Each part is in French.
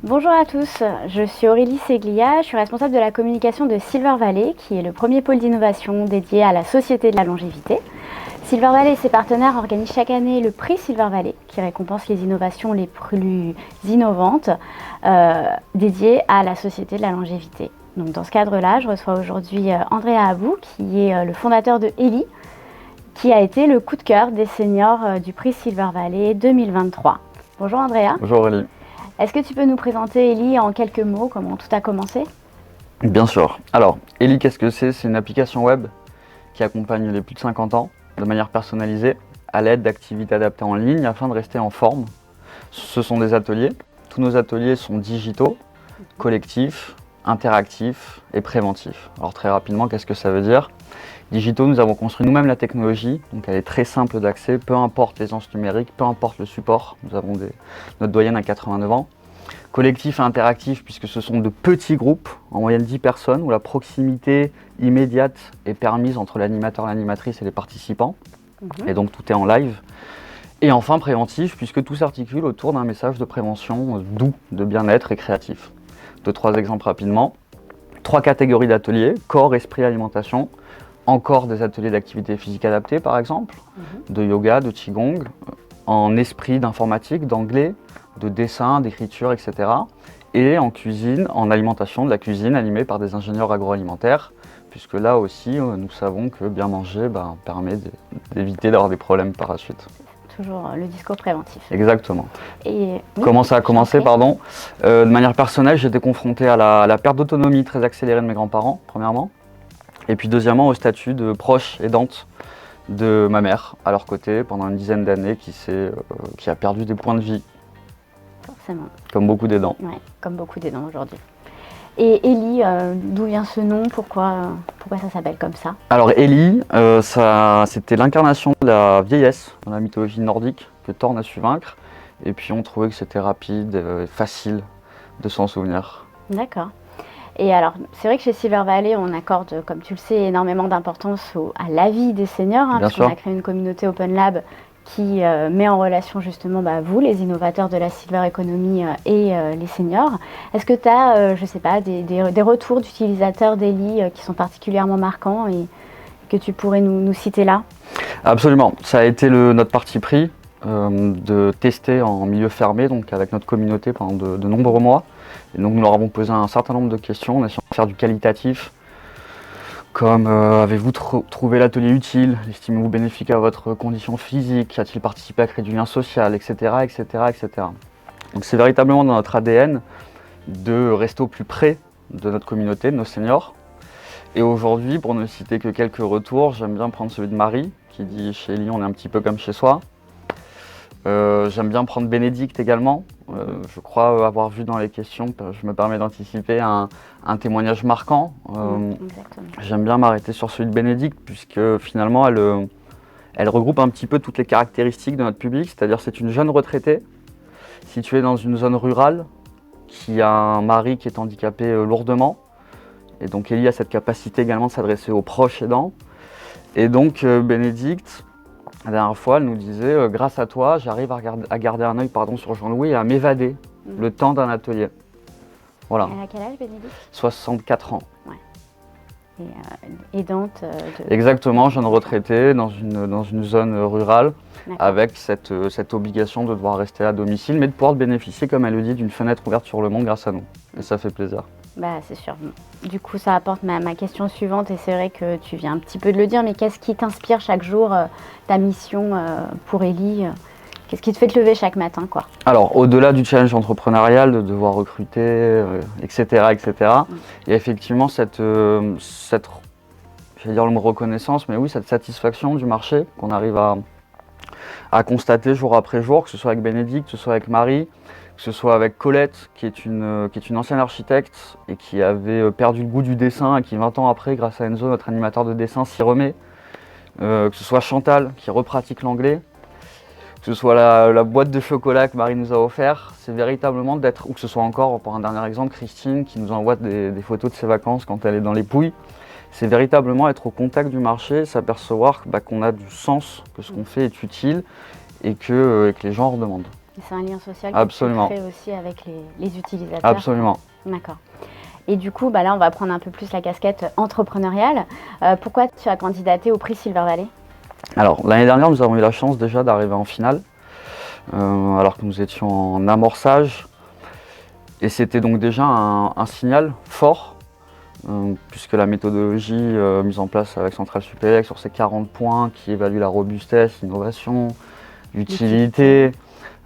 Bonjour à tous, je suis Aurélie Seglia, je suis responsable de la communication de Silver Valley, qui est le premier pôle d'innovation dédié à la Société de la longévité. Silver Valley et ses partenaires organisent chaque année le prix Silver Valley, qui récompense les innovations les plus innovantes dédiées à la Société de la longévité. Donc dans ce cadre-là, je reçois aujourd'hui Andrea Abou, qui est le fondateur de Eli, qui a été le coup de cœur des seniors du prix Silver Valley 2023. Bonjour Andrea. Bonjour Aurélie. Est-ce que tu peux nous présenter Eli en quelques mots, comment tout a commencé? Bien sûr. Alors, Eli, qu'est-ce que c'est? C'est une application web qui accompagne les plus de 50 ans de manière personnalisée à l'aide d'activités adaptées en ligne afin de rester en forme. Ce sont des ateliers. Tous nos ateliers sont digitaux, collectifs, interactifs et préventifs. Alors très rapidement, qu'est-ce que ça veut dire? Digitaux, nous avons construit nous-mêmes la technologie, donc elle est très simple d'accès, peu importe l'aisance numérique, peu importe le support. Nous avons notre doyenne à 89 ans. Collectif et interactif, puisque ce sont de petits groupes, en moyenne 10 personnes, où la proximité immédiate est permise entre l'animateur, l'animatrice et les participants. Et donc tout est en live. Et enfin préventif, puisque tout s'articule autour d'un message de prévention doux, de bien-être et créatif. 2-3 exemples rapidement. 3 catégories d'ateliers, corps, esprit, alimentation. Encore des ateliers d'activité physique adaptée par exemple, de yoga, de qigong, en esprit d'informatique, d'anglais, de dessin, d'écriture, etc. Et en cuisine, en alimentation, de la cuisine animée par des ingénieurs agroalimentaires, puisque là aussi nous savons que bien manger permet d'éviter d'avoir des problèmes par la suite. Toujours le discours préventif. Exactement. Et comment ça a commencé, pardon de manière personnelle, j'ai été confronté à la perte d'autonomie très accélérée de mes grands-parents, premièrement. Et puis deuxièmement, au statut de proche aidante de ma mère, à leur côté, pendant une dizaine d'années, qui a perdu des points de vie. Forcément. Comme beaucoup d'aidants. Ouais, comme beaucoup d'aidants aujourd'hui. Et Eli, d'où vient ce nom? Pourquoi ça s'appelle comme ça? Alors Eli, c'était l'incarnation de la vieillesse dans la mythologie nordique que Thor a su vaincre. Et puis on trouvait que c'était rapide et facile de s'en souvenir. D'accord. Et alors, c'est vrai que chez Silver Valley, on accorde, comme tu le sais, énormément d'importance à la vie des seniors, parce qu'on a créé une communauté Open Lab qui met en relation justement vous, les innovateurs de la Silver Economy et les seniors. Est-ce que tu as, je sais pas, des retours d'utilisateurs d'Eli qui sont particulièrement marquants et que tu pourrais nous citer là? Absolument, ça a été notre parti pris de tester en milieu fermé, donc avec notre communauté pendant de nombreux mois. Et donc nous leur avons posé un certain nombre de questions, en essayant de faire du qualitatif, comme avez-vous trouvé l'atelier utile, estimez-vous bénéfique à votre condition physique, a-t-il participé à créer du lien social, etc. etc., etc. Donc c'est véritablement dans notre ADN de rester au plus près de notre communauté, de nos seniors. Et aujourd'hui, pour ne citer que quelques retours, j'aime bien prendre celui de Marie, qui dit chez Eli on est un petit peu comme chez soi. J'aime bien prendre Bénédicte également. Je crois avoir vu dans les questions, je me permets d'anticiper, un témoignage marquant. J'aime bien m'arrêter sur celui de Bénédicte, puisque finalement elle regroupe un petit peu toutes les caractéristiques de notre public, c'est-à-dire c'est une jeune retraitée située dans une zone rurale qui a un mari qui est handicapé lourdement. Et donc Eli a cette capacité également de s'adresser aux proches aidants. Et donc Bénédicte, la dernière fois, elle nous disait grâce à toi, j'arrive à garder un œil sur Jean-Louis et à m'évader le temps d'un atelier. Voilà. Elle a quel âge, Bénédicte? 64 ans. Ouais. Et aidante Exactement, jeune retraitée dans une zone rurale, avec cette obligation de devoir rester à domicile, mais de pouvoir bénéficier, comme elle le dit, d'une fenêtre ouverte sur le monde grâce à nous. Et ça fait plaisir. C'est sûr. Du coup, ça apporte ma question suivante, et c'est vrai que tu viens un petit peu de le dire, mais qu'est-ce qui t'inspire chaque jour, ta mission pour Eli? Qu'est-ce qui te fait te lever chaque matin, quoi? Alors, au-delà du challenge entrepreneurial, de devoir recruter, etc., il y a effectivement cette je vais dire le mot reconnaissance, mais oui, cette satisfaction du marché qu'on arrive à constater jour après jour, que ce soit avec Bénédicte, que ce soit avec Marie, que ce soit avec Colette, qui est une ancienne architecte et qui avait perdu le goût du dessin et qui 20 ans après, grâce à Enzo, notre animateur de dessin, s'y remet. Que ce soit Chantal, qui repratique l'anglais, que ce soit la boîte de chocolat que Marie nous a offert, c'est véritablement d'être, ou que ce soit encore, pour un dernier exemple, Christine, qui nous envoie des photos de ses vacances quand elle est dans les Pouilles. C'est véritablement être au contact du marché, s'apercevoir qu'on a du sens, que ce qu'on fait est utile et que les gens en redemandent. C'est un lien social que Absolument. tu crées aussi avec les utilisateurs. Absolument. D'accord. Et du coup, là, on va prendre un peu plus la casquette entrepreneuriale. Pourquoi tu as candidaté au prix Silver Valley? Alors, l'année dernière, nous avons eu la chance déjà d'arriver en finale, alors que nous étions en amorçage. Et c'était donc déjà un signal fort, puisque la méthodologie mise en place avec Centrale Supélec sur ces 40 points qui évaluent la robustesse, l'innovation, l'utilité,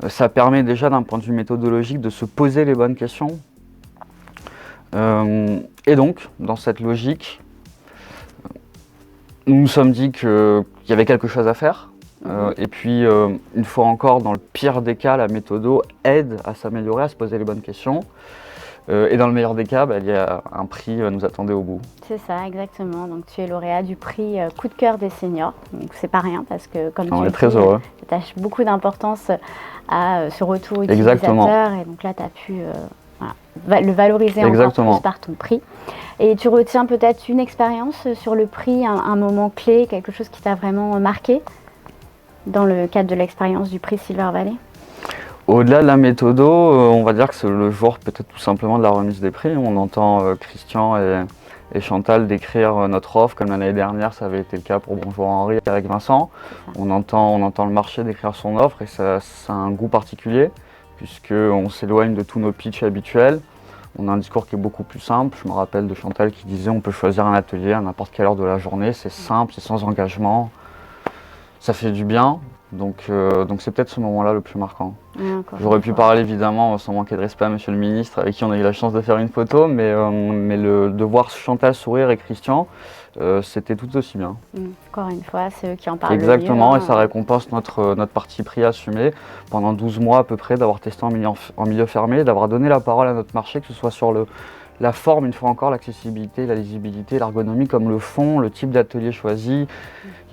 ça permet déjà d'un point de vue méthodologique de se poser les bonnes questions. Et donc, dans cette logique, nous nous sommes dit qu'il y avait quelque chose à faire. Et puis, une fois encore, dans le pire des cas, la méthodo aide à s'améliorer, à se poser les bonnes questions. Et dans le meilleur des cas, il y a un prix nous attendait au bout. C'est ça, exactement. Donc tu es lauréat du prix Coup de cœur des seniors. Donc c'est pas rien parce que comme On tu est très heureux. tu attaches beaucoup d'importance à ce retour Exactement. utilisateur. Et donc là, tu as pu le valoriser encore Exactement. plus par ton prix. Et tu retiens peut-être une expérience sur le prix, un moment clé, quelque chose qui t'a vraiment marqué dans le cadre de l'expérience du prix Silver Valley? Au-delà de la méthodo, on va dire que c'est le jour peut-être tout simplement de la remise des prix. On entend Christian et Chantal décrire notre offre, comme l'année dernière, ça avait été le cas pour Bonjour Henri avec Vincent. On entend le marché décrire son offre et ça a un goût particulier, puisqu'on s'éloigne de tous nos pitchs habituels. On a un discours qui est beaucoup plus simple. Je me rappelle de Chantal qui disait on peut choisir un atelier à n'importe quelle heure de la journée, c'est simple, c'est sans engagement, ça fait du bien. Donc c'est peut-être ce moment-là le plus marquant. J'aurais pu parler évidemment, sans manquer de respect à Monsieur le Ministre, avec qui on a eu la chance de faire une photo, mais de voir Chantal sourire et Christian, c'était tout aussi bien. Encore une fois, c'est eux qui en parlent. Exactement, le mieux, et ça récompense notre parti pris assumé pendant 12 mois à peu près, d'avoir testé en milieu fermé, d'avoir donné la parole à notre marché, que ce soit sur la forme, une fois encore, l'accessibilité, la lisibilité, l'ergonomie, comme le fond, le type d'atelier choisi,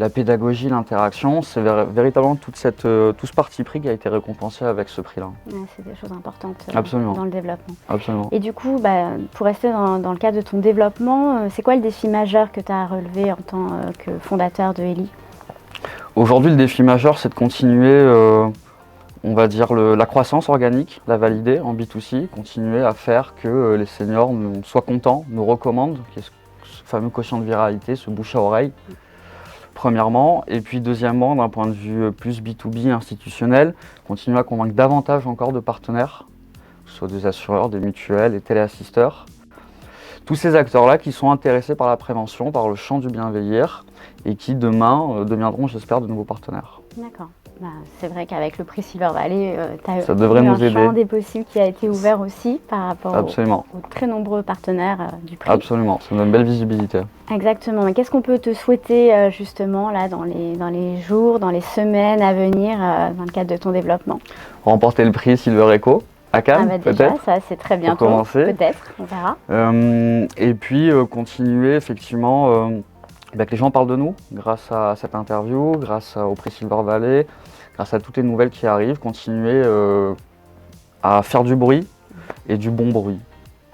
la pédagogie, l'interaction. C'est véritablement tout ce parti pris qui a été récompensé avec ce prix-là. C'est des choses importantes Absolument. dans le développement. Absolument. Et du coup, pour rester dans le cadre de ton développement, c'est quoi le défi majeur que tu as relevé en tant que fondateur de Eli? Aujourd'hui, le défi majeur, c'est de continuer on va dire la croissance organique, la valider en B2C, continuer à faire que les seniors soient contents, nous recommandent, qui est ce fameux quotient de viralité, ce bouche à oreille, premièrement. Et puis deuxièmement, d'un point de vue plus B2B institutionnel, continuer à convaincre davantage encore de partenaires, que ce soit des assureurs, des mutuelles, des téléassisteurs. Tous ces acteurs-là qui sont intéressés par la prévention, par le champ du bien vieillir, et qui demain deviendront, j'espère, de nouveaux partenaires. D'accord. C'est vrai qu'avec le prix Silver Valley, tu as un champ des possibles qui a été ouvert aussi par rapport aux très nombreux partenaires du prix. Absolument, ça donne une belle visibilité. Exactement. Mais qu'est-ce qu'on peut te souhaiter justement là dans les jours, dans les semaines à venir dans le cadre de ton développement? Remporter le prix Silver Eco à Cannes, déjà, ça c'est très bientôt, peut-être, on verra. Et puis continuer effectivement que les gens parlent de nous grâce à cette interview, grâce au prix Silver Valley, grâce à toutes les nouvelles qui arrivent, continuer à faire du bruit et du bon bruit.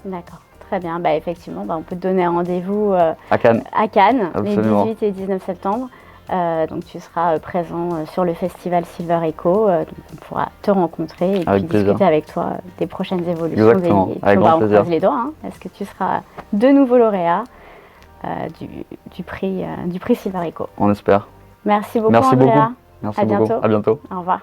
D'accord, très bien. Effectivement, on peut te donner rendez-vous à Cannes, les 18 et 19 septembre. Donc tu seras présent sur le festival Silver Eco, donc on pourra te rencontrer et puis discuter avec toi des prochaines évolutions. Exactement, avec grand plaisir. On croise les doigts, parce que tu seras de nouveau lauréat du prix Silver Eco. On espère. Merci beaucoup, Merci Andrea. beaucoup. Merci beaucoup. À bientôt. Au revoir.